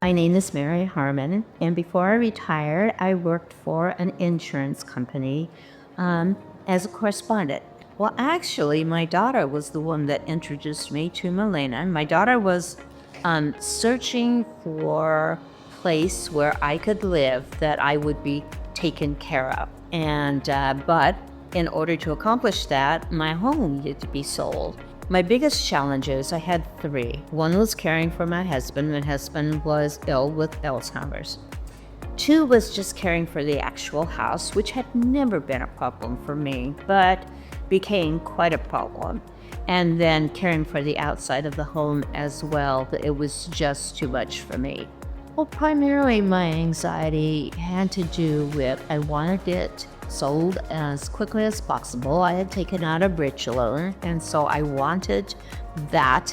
My name is Mary Harmon, and before I retired, I worked for an insurance company as a correspondent. Well, actually, my daughter was the one that introduced me to Milaina. My daughter was searching for a place where I could live that I would be taken care of. But in order to accomplish that, my home needed to be sold. My biggest challenges, I had three. One was caring for my husband. My husband was ill with Alzheimer's. Two was just caring for the actual house, which had never been a problem for me, but became quite a problem. And then caring for the outside of the home as well. It was just too much for me. Well, primarily my anxiety had to do with I wanted it sold as quickly as possible. I had taken out a bridge loan, and so I wanted that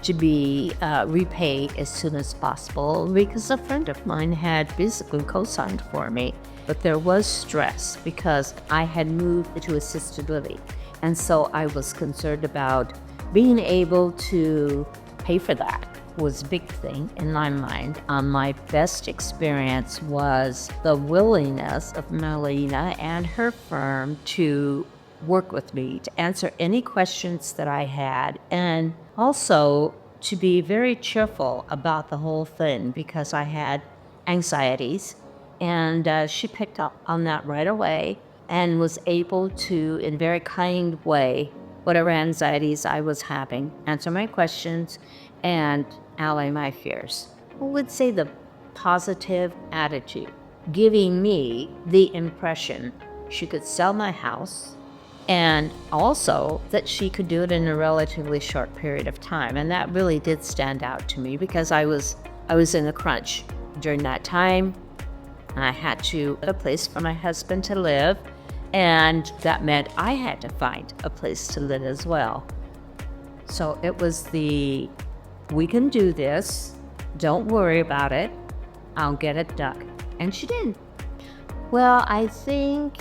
to be repaid as soon as possible because a friend of mine had basically co-signed for me. But there was stress because I had moved to assisted living, and so I was concerned about being able to pay for that. Was a big thing in my mind. My best experience was the willingness of Milaina and her firm to work with me, to answer any questions that I had, and also to be very cheerful about the whole thing because I had anxieties, and she picked up on that right away and was able to, in a very kind way, whatever anxieties I was having, answer my questions and allay my fears. I would say the positive attitude, giving me the impression she could sell my house and also that she could do it in a relatively short period of time. And that really did stand out to me because I was in a crunch during that time. I had to get a place for my husband to live, and that meant I had to find a place to live as well. So it was we can do this, don't worry about it, I'll get it done. And she did. Well, I think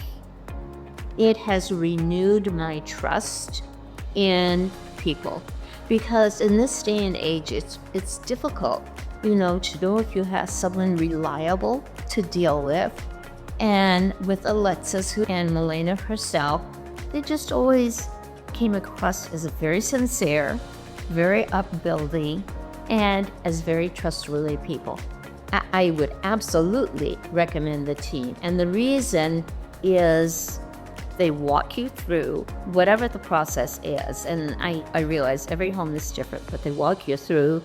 it has renewed my trust in people because in this day and age, it's difficult, to know if you have someone reliable to deal with. And with Alexis and Milaina herself, they just always came across as very sincere, very upbuilding, and as very trustworthy people. I would absolutely recommend the team. And the reason is they walk you through whatever the process is. And I realize every home is different, but they walk you through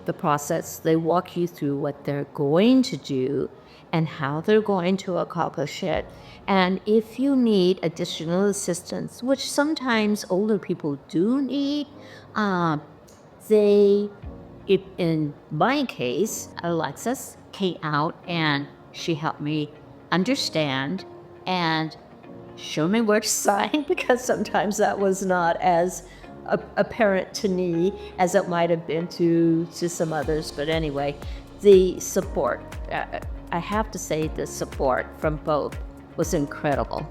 the process. They walk you through what they're going to do and how they're going to accomplish it. And if you need additional assistance, which sometimes older people do need, in my case, Alexis came out and she helped me understand and show me where to sign because sometimes that was not as apparent to me as it might have been to some others. But anyway, the support, I have to say the support from both was incredible.